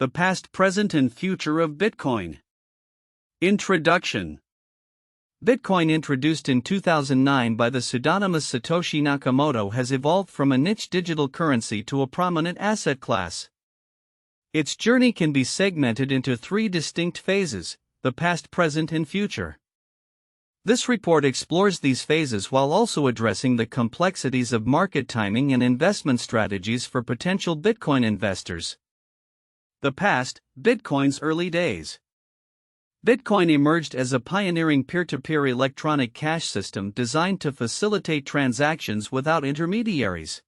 The Past, Present, and Future of Bitcoin. Introduction. Bitcoin, introduced in 2009 by the pseudonymous Satoshi Nakamoto, has evolved from a niche digital currency to a prominent asset class. Its journey can be segmented into three distinct phases: the past, present, and future. This report explores these phases while also addressing the complexities of market timing and investment strategies for potential Bitcoin investors. The past, Bitcoin's early days. Bitcoin emerged as a pioneering peer-to-peer electronic cash system designed to facilitate transactions without intermediaries.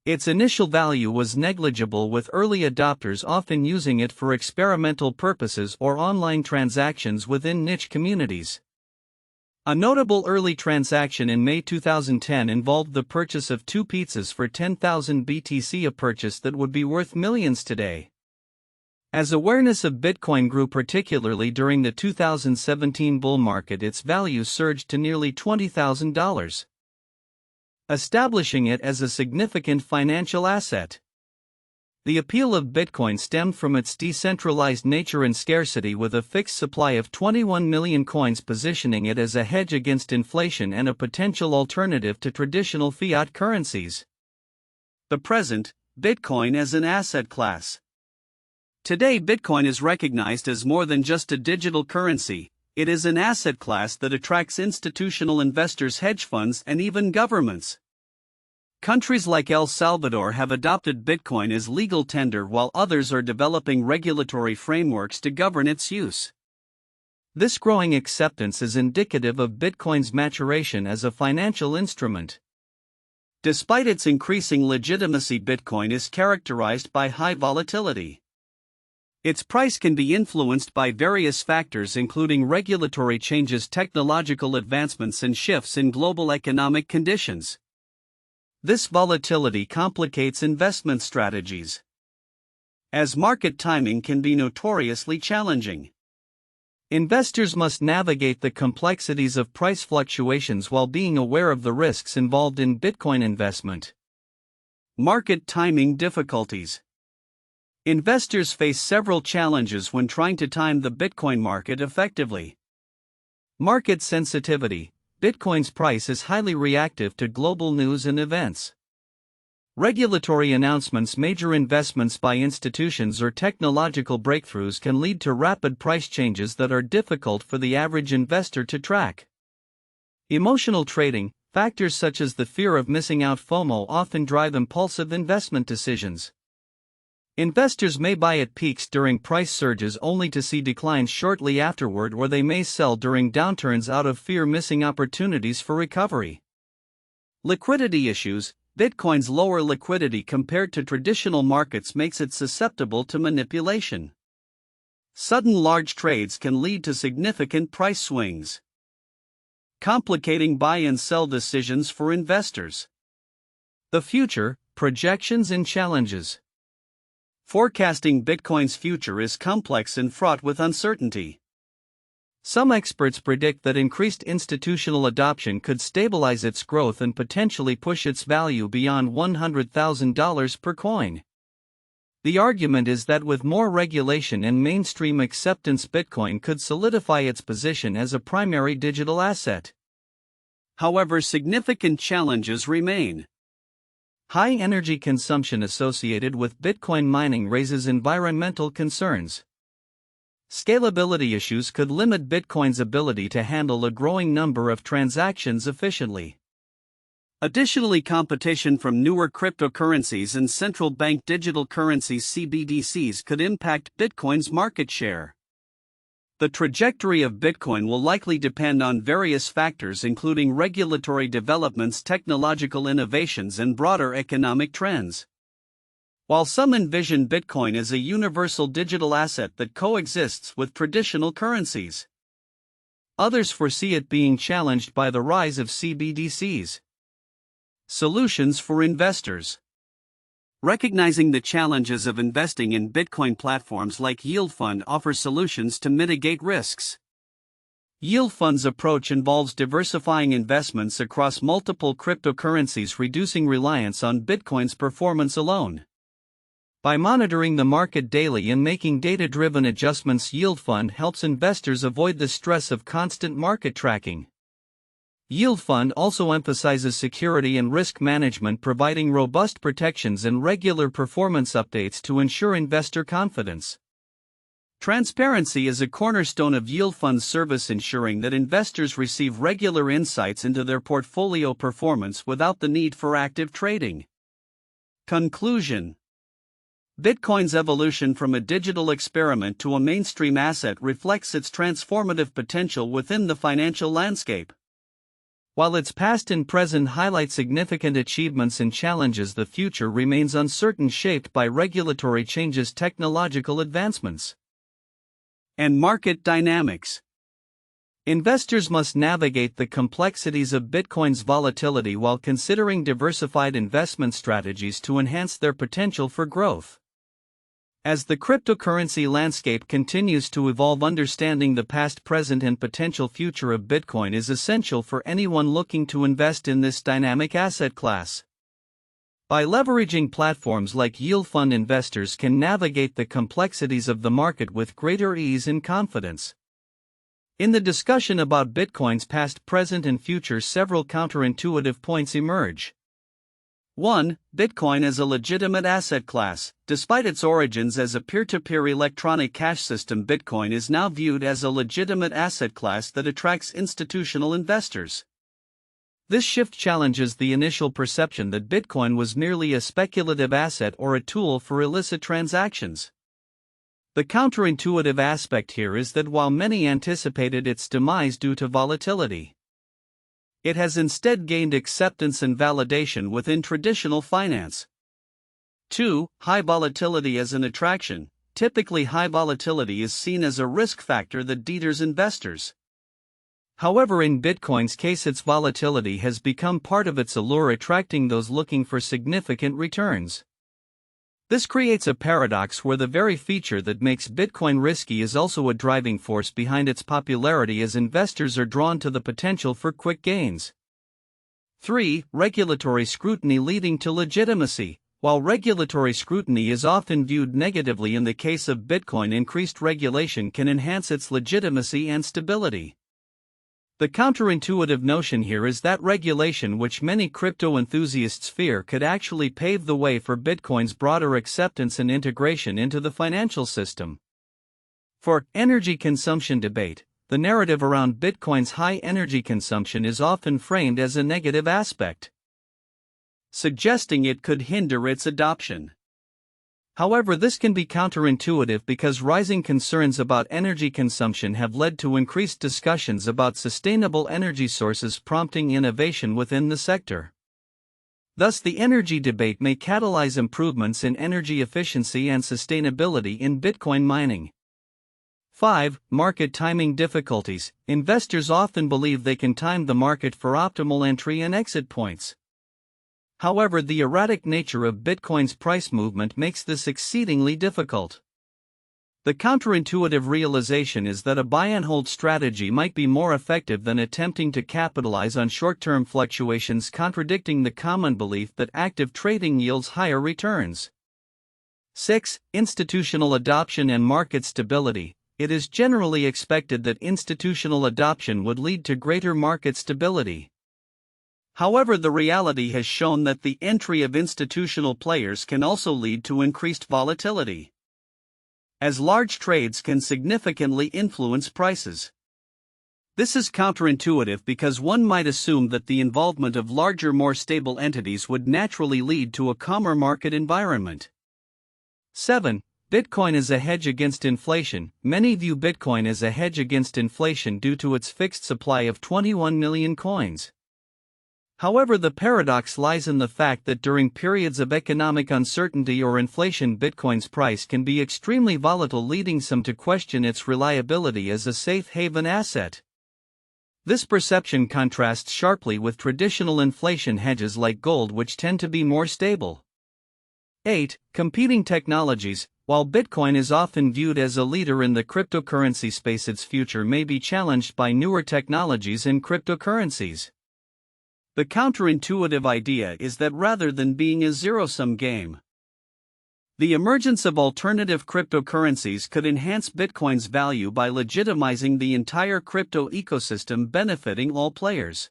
Its initial value was negligible, with early adopters often using it for experimental purposes or online transactions within niche communities. A notable early transaction in May 2010 involved the purchase of 2 pizzas for 10,000 BTC, a purchase that would be worth millions today. As awareness of Bitcoin grew, particularly during the 2017 bull market, its value surged to nearly $20,000, establishing it as a significant financial asset. The appeal of Bitcoin stemmed from its decentralized nature and scarcity, with a fixed supply of 21 million coins, positioning it as a hedge against inflation and a potential alternative to traditional fiat currencies. The present, Bitcoin as an asset class. Today, Bitcoin is recognized as more than just a digital currency. It is an asset class that attracts institutional investors, hedge funds, and even governments. Countries like El Salvador have adopted Bitcoin as legal tender, while others are developing regulatory frameworks to govern its use. This growing acceptance is indicative of Bitcoin's maturation as a financial instrument. Despite its increasing legitimacy, Bitcoin is characterized by high volatility. Its price can be influenced by various factors, including regulatory changes, technological advancements, and shifts in global economic conditions. This volatility complicates investment strategies, as market timing can be notoriously challenging. Investors must navigate the complexities of price fluctuations while being aware of the risks involved in Bitcoin investment. Market timing difficulties. Investors face several challenges when trying to time the Bitcoin market effectively. Market sensitivity. Bitcoin's price is highly reactive to global news and events. Regulatory announcements, major investments by institutions, or technological breakthroughs can lead to rapid price changes that are difficult for the average investor to track. Emotional trading. Factors such as the fear of missing out, FOMO, often drive impulsive investment decisions. Investors may buy at peaks during price surges only to see declines shortly afterward, or they may sell during downturns out of fear, missing opportunities for recovery. Liquidity issues. Bitcoin's lower liquidity compared to traditional markets makes it susceptible to manipulation. Sudden large trades can lead to significant price swings, complicating buy and sell decisions for investors. The future, projections and challenges. Forecasting Bitcoin's future is complex and fraught with uncertainty. Some experts predict that increased institutional adoption could stabilize its growth and potentially push its value beyond $100,000 per coin. The argument is that with more regulation and mainstream acceptance, Bitcoin could solidify its position as a primary digital asset. However, significant challenges remain. High energy consumption associated with Bitcoin mining raises environmental concerns. Scalability issues could limit Bitcoin's ability to handle a growing number of transactions efficiently. Additionally, competition from newer cryptocurrencies and central bank digital currencies (CBDCs) could impact Bitcoin's market share. The trajectory of Bitcoin will likely depend on various factors, including regulatory developments, technological innovations, and broader economic trends. While some envision Bitcoin as a universal digital asset that coexists with traditional currencies, others foresee it being challenged by the rise of CBDCs. Solutions for investors. Recognizing the challenges of investing in Bitcoin, platforms like Yield Fund offer solutions to mitigate risks. Yield Fund's approach involves diversifying investments across multiple cryptocurrencies, reducing reliance on Bitcoin's performance alone. By monitoring the market daily and making data-driven adjustments, Yield Fund helps investors avoid the stress of constant market tracking. Yield Fund also emphasizes security and risk management, providing robust protections and regular performance updates to ensure investor confidence. Transparency is a cornerstone of Yield Fund's service, ensuring that investors receive regular insights into their portfolio performance without the need for active trading. Conclusion: Bitcoin's evolution from a digital experiment to a mainstream asset reflects its transformative potential within the financial landscape. While its past and present highlight significant achievements and challenges, the future remains uncertain, shaped by regulatory changes, technological advancements, and market dynamics. Investors must navigate the complexities of Bitcoin's volatility while considering diversified investment strategies to enhance their potential for growth. As the cryptocurrency landscape continues to evolve, understanding the past, present, and potential future of Bitcoin is essential for anyone looking to invest in this dynamic asset class. By leveraging platforms like Yield Fund, investors can navigate the complexities of the market with greater ease and confidence. In the discussion about Bitcoin's past, present, and future, several counterintuitive points emerge. 1. Bitcoin as a legitimate asset class. Despite its origins as a peer-to-peer electronic cash system, Bitcoin is now viewed as a legitimate asset class that attracts institutional investors. This shift challenges the initial perception that Bitcoin was merely a speculative asset or a tool for illicit transactions. The counterintuitive aspect here is that while many anticipated its demise due to volatility, it has instead gained acceptance and validation within traditional finance. 2. High volatility as an attraction. Typically, high volatility is seen as a risk factor that deters investors. However, in Bitcoin's case, its volatility has become part of its allure, attracting those looking for significant returns. This creates a paradox where the very feature that makes Bitcoin risky is also a driving force behind its popularity, as investors are drawn to the potential for quick gains. 3. Regulatory scrutiny leading to legitimacy. While regulatory scrutiny is often viewed negatively, in the case of Bitcoin, increased regulation can enhance its legitimacy and stability. The counterintuitive notion here is that regulation, which many crypto enthusiasts fear, could actually pave the way for Bitcoin's broader acceptance and integration into the financial system. For energy consumption debate, the narrative around Bitcoin's high energy consumption is often framed as a negative aspect, suggesting it could hinder its adoption. However, this can be counterintuitive because rising concerns about energy consumption have led to increased discussions about sustainable energy sources, prompting innovation within the sector. Thus, the energy debate may catalyze improvements in energy efficiency and sustainability in Bitcoin mining. 5. Market timing difficulties. Investors often believe they can time the market for optimal entry and exit points. However, the erratic nature of Bitcoin's price movement makes this exceedingly difficult. The counterintuitive realization is that a buy-and-hold strategy might be more effective than attempting to capitalize on short-term fluctuations, contradicting the common belief that active trading yields higher returns. 6. Institutional adoption and market stability. It is generally expected that institutional adoption would lead to greater market stability. However, the reality has shown that the entry of institutional players can also lead to increased volatility, as large trades can significantly influence prices. This is counterintuitive because one might assume that the involvement of larger, more stable entities would naturally lead to a calmer market environment. 7. Bitcoin as a hedge against inflation. Many view Bitcoin as a hedge against inflation due to its fixed supply of 21 million coins. However, the paradox lies in the fact that during periods of economic uncertainty or inflation, Bitcoin's price can be extremely volatile, leading some to question its reliability as a safe haven asset. This perception contrasts sharply with traditional inflation hedges like gold, which tend to be more stable. 8. Competing technologies. While Bitcoin is often viewed as a leader in the cryptocurrency space, its future may be challenged by newer technologies in cryptocurrencies. The counterintuitive idea is that rather than being a zero-sum game, The emergence of alternative cryptocurrencies could enhance Bitcoin's value by legitimizing the entire crypto ecosystem, benefiting all players.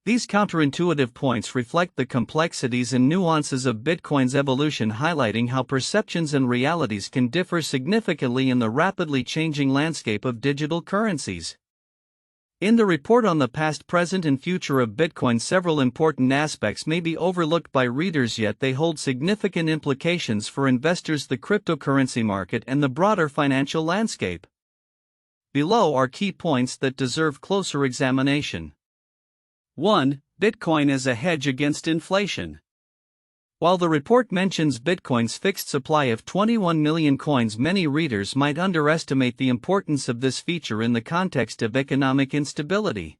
These counterintuitive points reflect the complexities and nuances of Bitcoin's evolution, highlighting how perceptions and realities can differ significantly in the rapidly changing landscape of digital currencies. In the report on the past, present, and future of Bitcoin, several important aspects may be overlooked by readers, yet they hold significant implications for investors, the cryptocurrency market, and the broader financial landscape. Below are key points that deserve closer examination. 1. Bitcoin as a hedge against inflation. While the report mentions Bitcoin's fixed supply of 21 million coins, many readers might underestimate the importance of this feature in the context of economic instability.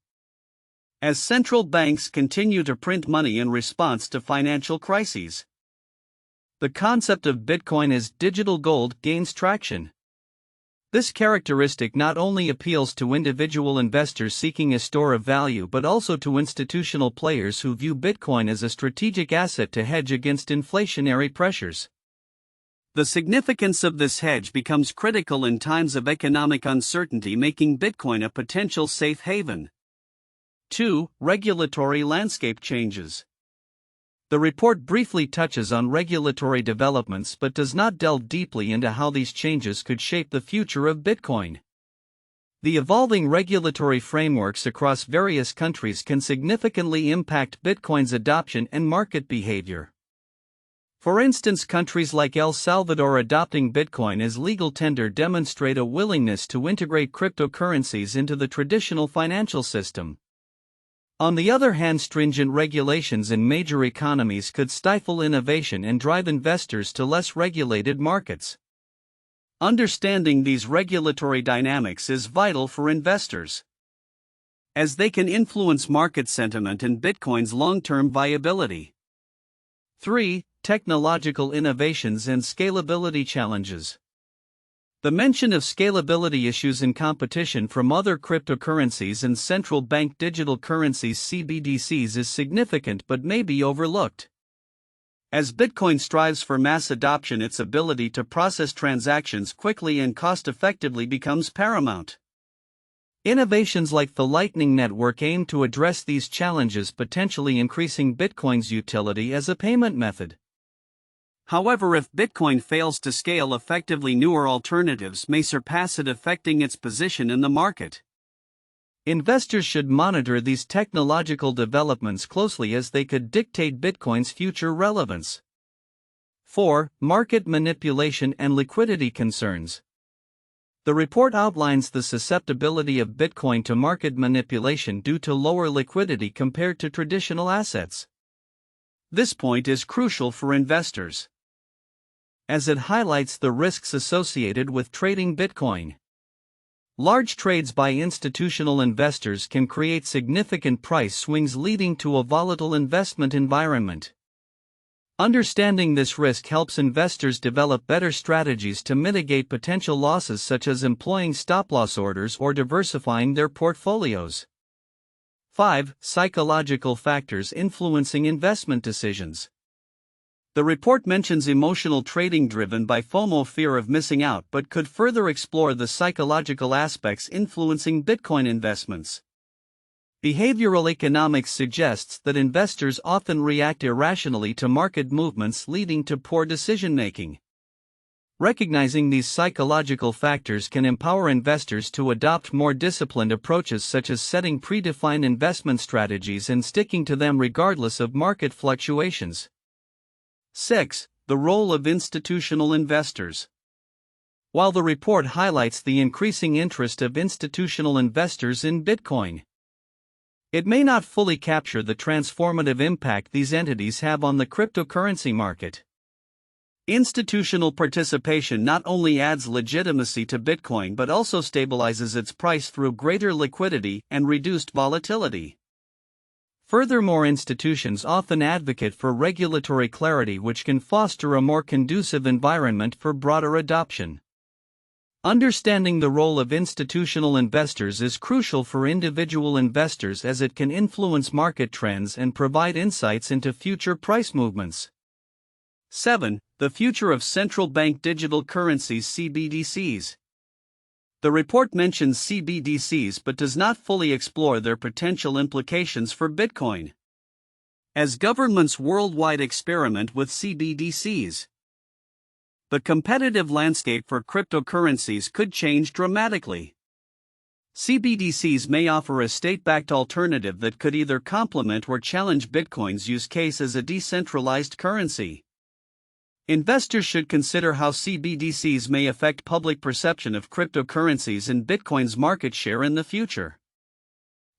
As central banks continue to print money in response to financial crises, the concept of Bitcoin as digital gold gains traction. This characteristic not only appeals to individual investors seeking a store of value, but also to institutional players who view Bitcoin as a strategic asset to hedge against inflationary pressures. The significance of this hedge becomes critical in times of economic uncertainty, making Bitcoin a potential safe haven. 2. Regulatory landscape changes. The report briefly touches on regulatory developments but does not delve deeply into how these changes could shape the future of Bitcoin. The evolving regulatory frameworks across various countries can significantly impact Bitcoin's adoption and market behavior. For instance, countries like El Salvador adopting Bitcoin as legal tender demonstrate a willingness to integrate cryptocurrencies into the traditional financial system. On the other hand, stringent regulations in major economies could stifle innovation and drive investors to less regulated markets. Understanding these regulatory dynamics is vital for investors, as they can influence market sentiment and Bitcoin's long-term viability. 3. Technological innovations and scalability challenges. The mention of scalability issues and competition from other cryptocurrencies and central bank digital currencies (CBDCs) is significant but may be overlooked. As Bitcoin strives for mass adoption, its ability to process transactions quickly and cost-effectively becomes paramount. Innovations like the Lightning Network aim to address these challenges, potentially increasing Bitcoin's utility as a payment method. However, if Bitcoin fails to scale effectively, newer alternatives may surpass it, affecting its position in the market. Investors should monitor these technological developments closely, as they could dictate Bitcoin's future relevance. 4. Market manipulation and liquidity concerns. The report outlines the susceptibility of Bitcoin to market manipulation due to lower liquidity compared to traditional assets. This point is crucial for investors, as it highlights the risks associated with trading Bitcoin. Large trades by institutional investors can create significant price swings, leading to a volatile investment environment. Understanding this risk helps investors develop better strategies to mitigate potential losses, such as employing stop-loss orders or diversifying their portfolios. 5. Psychological factors influencing investment decisions. The report mentions emotional trading driven by FOMO, fear of missing out, but could further explore the psychological aspects influencing Bitcoin investments. Behavioral economics suggests that investors often react irrationally to market movements, leading to poor decision-making. Recognizing these psychological factors can empower investors to adopt more disciplined approaches, such as setting predefined investment strategies and sticking to them regardless of market fluctuations. 6. The role of institutional investors. While the report highlights the increasing interest of institutional investors in Bitcoin, it may not fully capture the transformative impact these entities have on the cryptocurrency market. Institutional participation not only adds legitimacy to Bitcoin but also stabilizes its price through greater liquidity and reduced volatility. Furthermore, institutions often advocate for regulatory clarity, which can foster a more conducive environment for broader adoption. Understanding the role of institutional investors is crucial for individual investors, as it can influence market trends and provide insights into future price movements. 7. The future of central bank digital currencies (CBDCs). The report mentions CBDCs but does not fully explore their potential implications for Bitcoin. As governments worldwide experiment with CBDCs, the competitive landscape for cryptocurrencies could change dramatically. CBDCs may offer a state-backed alternative that could either complement or challenge Bitcoin's use case as a decentralized currency. Investors should consider how CBDCs may affect public perception of cryptocurrencies and Bitcoin's market share in the future.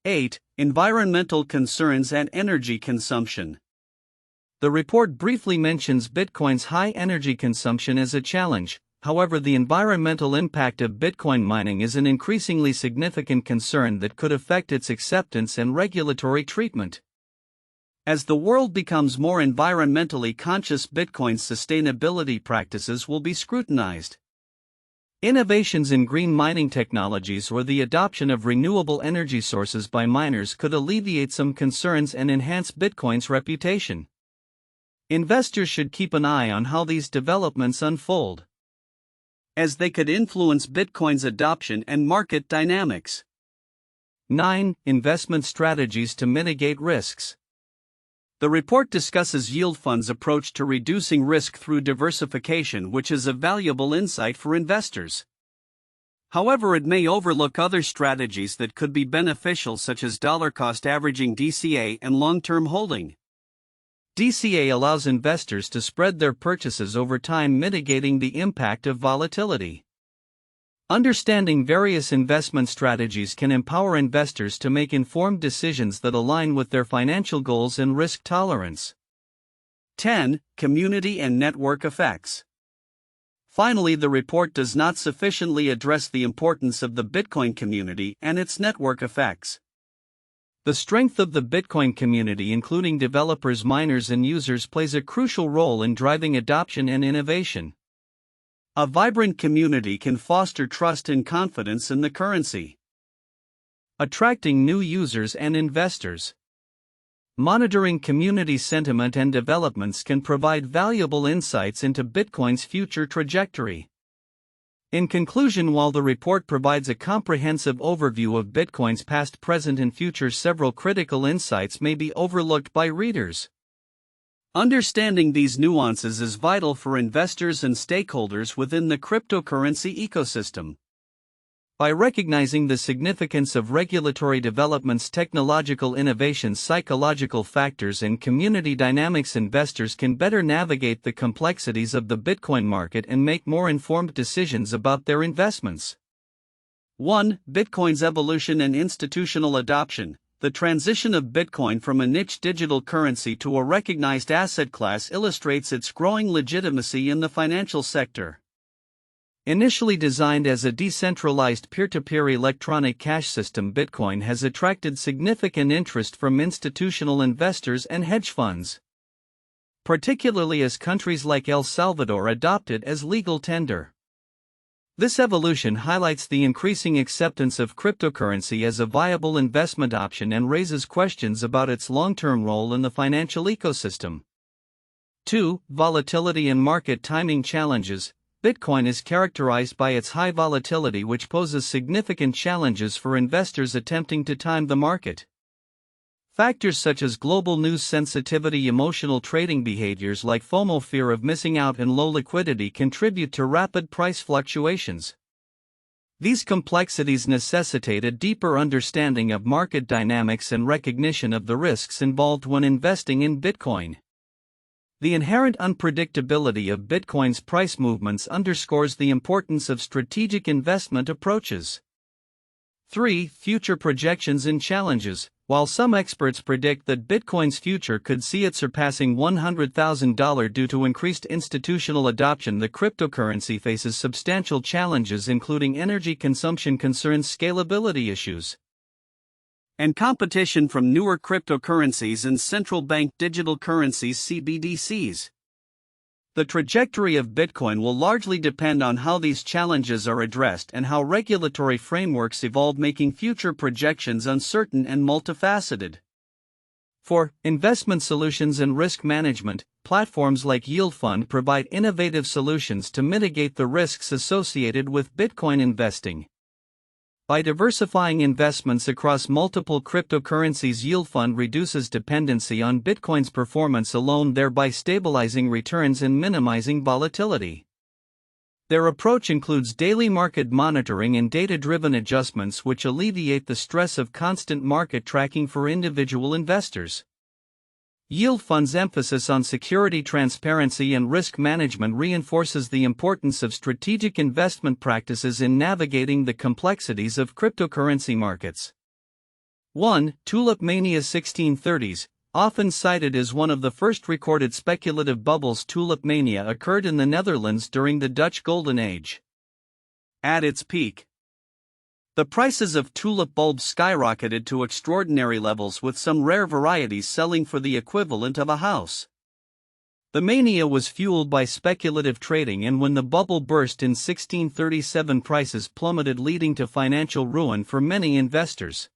8. Environmental concerns and energy consumption. The report briefly mentions Bitcoin's high energy consumption as a challenge. However, the environmental impact of Bitcoin mining is an increasingly significant concern that could affect its acceptance and regulatory treatment. As the world becomes more environmentally conscious, Bitcoin's sustainability practices will be scrutinized. Innovations in green mining technologies or the adoption of renewable energy sources by miners could alleviate some concerns and enhance Bitcoin's reputation. Investors should keep an eye on how these developments unfold, as they could influence Bitcoin's adoption and market dynamics. 9. Investment strategies to mitigate risks. The report discusses yield funds' approach to reducing risk through diversification, which is a valuable insight for investors. However, it may overlook other strategies that could be beneficial, such as dollar-cost averaging (DCA) and long-term holding. DCA allows investors to spread their purchases over time, mitigating the impact of volatility. Understanding various investment strategies can empower investors to make informed decisions that align with their financial goals and risk tolerance. 10. Community and network effects. Finally, the report does not sufficiently address the importance of the Bitcoin community and its network effects. The strength of the Bitcoin community, including developers, miners, and users, plays a crucial role in driving adoption and innovation. A vibrant community can foster trust and confidence in the currency, attracting new users and investors. Monitoring community sentiment and developments can provide valuable insights into Bitcoin's future trajectory. In conclusion, while the report provides a comprehensive overview of Bitcoin's past, present, and future, several critical insights may be overlooked by readers. Understanding these nuances is vital for investors and stakeholders within the cryptocurrency ecosystem. By recognizing the significance of regulatory developments, technological innovations, psychological factors, and community dynamics, investors can better navigate the complexities of the Bitcoin market and make more informed decisions about their investments. 1. Bitcoin's evolution and institutional adoption. The transition of Bitcoin from a niche digital currency to a recognized asset class illustrates its growing legitimacy in the financial sector. Initially designed as a decentralized peer-to-peer electronic cash system, Bitcoin has attracted significant interest from institutional investors and hedge funds, particularly as countries like El Salvador adopt it as legal tender. This evolution highlights the increasing acceptance of cryptocurrency as a viable investment option and raises questions about its long-term role in the financial ecosystem. 2. Volatility and market timing challenges. Bitcoin is characterized by its high volatility, which poses significant challenges for investors attempting to time the market. Factors such as global news sensitivity, emotional trading behaviors like FOMO, fear of missing out, and low liquidity contribute to rapid price fluctuations. These complexities necessitate a deeper understanding of market dynamics and recognition of the risks involved when investing in Bitcoin. The inherent unpredictability of Bitcoin's price movements underscores the importance of strategic investment approaches. 3. Future projections and challenges. While some experts predict that Bitcoin's future could see it surpassing $100,000 due to increased institutional adoption, the cryptocurrency faces substantial challenges, including energy consumption concerns, scalability issues, and competition from newer cryptocurrencies and central bank digital currencies (CBDCs). The trajectory of Bitcoin will largely depend on how these challenges are addressed and how regulatory frameworks evolve, making future projections uncertain and multifaceted. For investment solutions and risk management, platforms like Yield Fund provide innovative solutions to mitigate the risks associated with Bitcoin investing. By diversifying investments across multiple cryptocurrencies, Yield Fund reduces dependency on Bitcoin's performance alone, thereby stabilizing returns and minimizing volatility. Their approach includes daily market monitoring and data-driven adjustments which alleviate the stress of constant market tracking for individual investors. Yield Fund's emphasis on security, transparency, and risk management reinforces the importance of strategic investment practices in navigating the complexities of cryptocurrency markets. 1. Tulip Mania 1630s. Often cited as one of the first recorded speculative bubbles, tulip mania occurred in the Netherlands during the Dutch Golden Age. At its peak, the prices of tulip bulbs skyrocketed to extraordinary levels, with some rare varieties selling for the equivalent of a house. The mania was fueled by speculative trading, and when the bubble burst in 1637, prices plummeted, leading to financial ruin for many investors.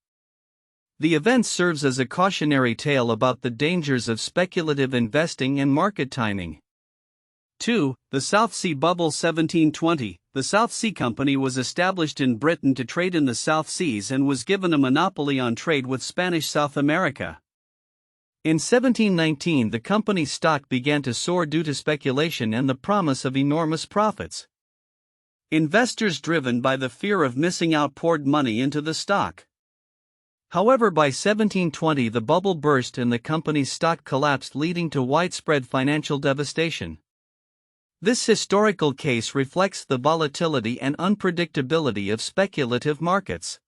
The event serves as a cautionary tale about the dangers of speculative investing and market timing. 2. The South Sea Bubble 1720. The South Sea Company was established in Britain to trade in the South Seas and was given a monopoly on trade with Spanish South America. In 1719, the company's stock began to soar due to speculation and the promise of enormous profits. Investors, driven by the fear of missing out, poured money into the stock. However, by 1720 the bubble burst and the company's stock collapsed, leading to widespread financial devastation. This historical case reflects the volatility and unpredictability of speculative markets,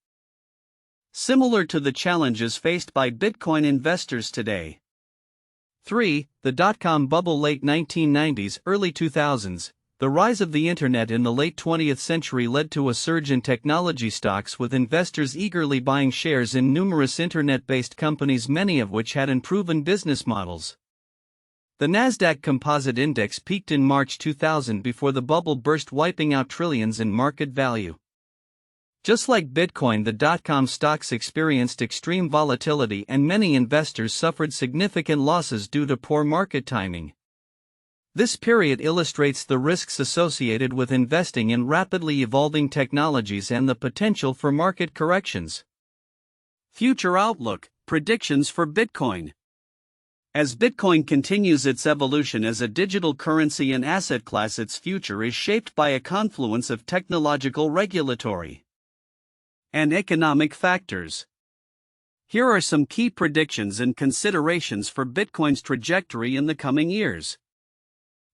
similar to the challenges faced by Bitcoin investors today. 3. The dot-com bubble, late 1990s, early 2000s. The rise of the Internet in the late 20th century led to a surge in technology stocks, with investors eagerly buying shares in numerous Internet-based companies, many of which had unproven business models. The Nasdaq Composite Index peaked in March 2000 before the bubble burst, wiping out trillions in market value. Just like Bitcoin, the dot-com stocks experienced extreme volatility, and many investors suffered significant losses due to poor market timing. This period illustrates the risks associated with investing in rapidly evolving technologies and the potential for market corrections. Future outlook, predictions for Bitcoin. As Bitcoin continues its evolution as a digital currency and asset class, its future is shaped by a confluence of technological, regulatory, and economic factors. Here are some key predictions and considerations for Bitcoin's trajectory in the coming years.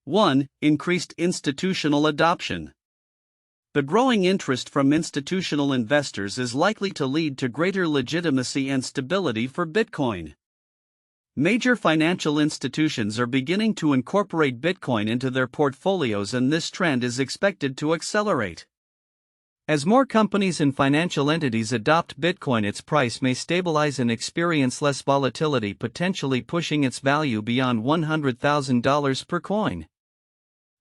1. Increased institutional adoption. The growing interest from institutional investors is likely to lead to greater legitimacy and stability for Bitcoin. Major financial institutions are beginning to incorporate Bitcoin into their portfolios, and this trend is expected to accelerate. As more companies and financial entities adopt Bitcoin, its price may stabilize and experience less volatility, potentially pushing its value beyond $100,000 per coin.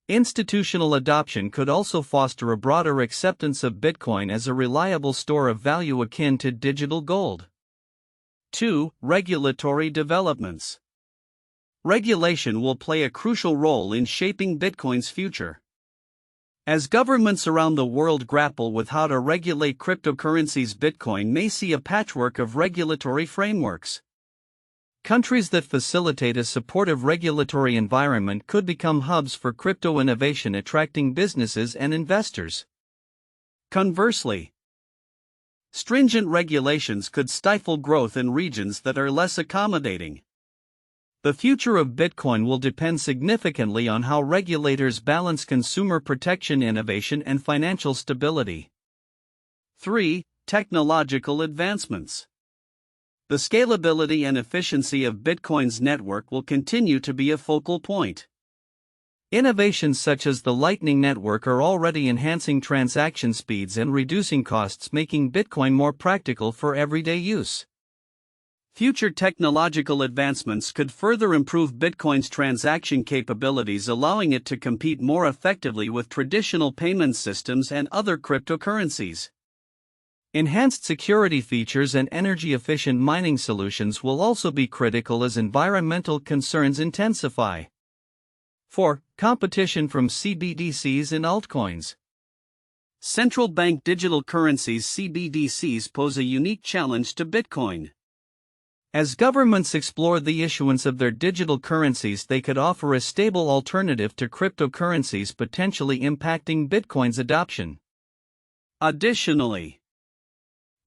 Institutional adoption could also foster a broader acceptance of Bitcoin as a reliable store of value akin to digital gold. 2. Regulatory developments. Regulation will play a crucial role in shaping Bitcoin's future. As governments around the world grapple with how to regulate cryptocurrencies, Bitcoin may see a patchwork of regulatory frameworks. Countries that facilitate a supportive regulatory environment could become hubs for crypto innovation, attracting businesses and investors. Conversely, stringent regulations could stifle growth in regions that are less accommodating. The future of Bitcoin will depend significantly on how regulators balance consumer protection, innovation, and financial stability. 3. Technological advancements. The scalability and efficiency of Bitcoin's network will continue to be a focal point. Innovations such as the Lightning Network are already enhancing transaction speeds and reducing costs, making Bitcoin more practical for everyday use. Future technological advancements could further improve Bitcoin's transaction capabilities, allowing it to compete more effectively with traditional payment systems and other cryptocurrencies. Enhanced security features and energy-efficient mining solutions will also be critical as environmental concerns intensify. 4. Competition from CBDCs and altcoins. Central bank digital currencies (CBDCs) pose a unique challenge to Bitcoin. As governments explore the issuance of their digital currencies, they could offer a stable alternative to cryptocurrencies, potentially impacting Bitcoin's adoption. Additionally,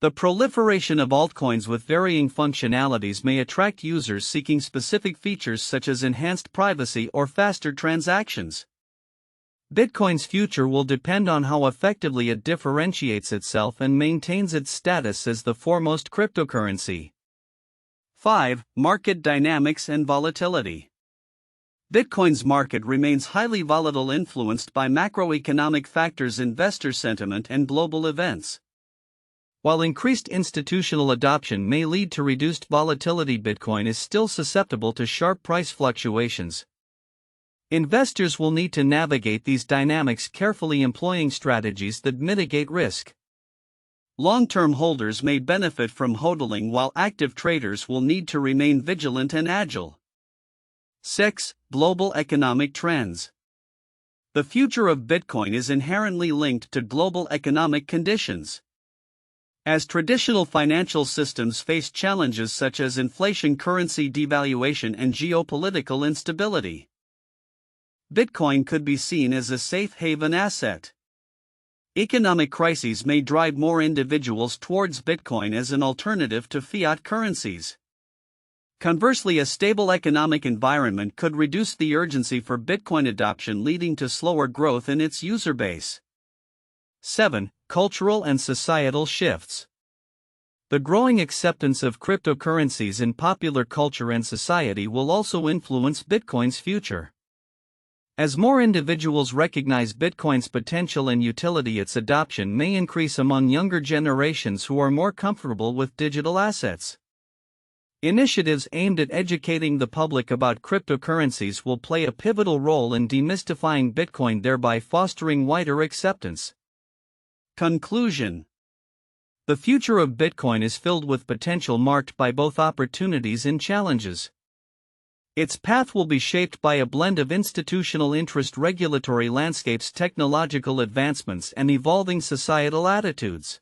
the proliferation of altcoins with varying functionalities may attract users seeking specific features such as enhanced privacy or faster transactions. Bitcoin's future will depend on how effectively it differentiates itself and maintains its status as the foremost cryptocurrency. 5. Market dynamics and volatility. Bitcoin's market remains highly volatile, influenced by macroeconomic factors, investor sentiment, and global events. While increased institutional adoption may lead to reduced volatility, Bitcoin is still susceptible to sharp price fluctuations. Investors will need to navigate these dynamics carefully, employing strategies that mitigate risk. Long-term holders may benefit from hodling, while active traders will need to remain vigilant and agile. 6. Global economic trends. The future of Bitcoin is inherently linked to global economic conditions. As traditional financial systems face challenges such as inflation, currency devaluation, and geopolitical instability, Bitcoin could be seen as a safe haven asset. Economic crises may drive more individuals towards Bitcoin as an alternative to fiat currencies. Conversely, a stable economic environment could reduce the urgency for Bitcoin adoption, leading to slower growth in its user base. 7. Cultural and societal shifts. The growing acceptance of cryptocurrencies in popular culture and society will also influence Bitcoin's future. As more individuals recognize Bitcoin's potential and utility, its adoption may increase among younger generations who are more comfortable with digital assets. Initiatives aimed at educating the public about cryptocurrencies will play a pivotal role in demystifying Bitcoin, thereby fostering wider acceptance. Conclusion. The future of Bitcoin is filled with potential, marked by both opportunities and challenges. Its path will be shaped by a blend of institutional interest, regulatory landscapes, technological advancements, and evolving societal attitudes.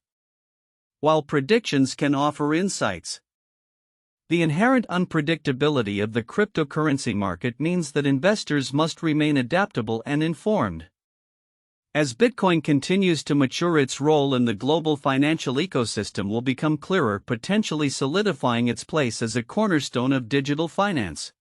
While predictions can offer insights, the inherent unpredictability of the cryptocurrency market means that investors must remain adaptable and informed. As Bitcoin continues to mature, its role in the global financial ecosystem will become clearer, potentially solidifying its place as a cornerstone of digital finance.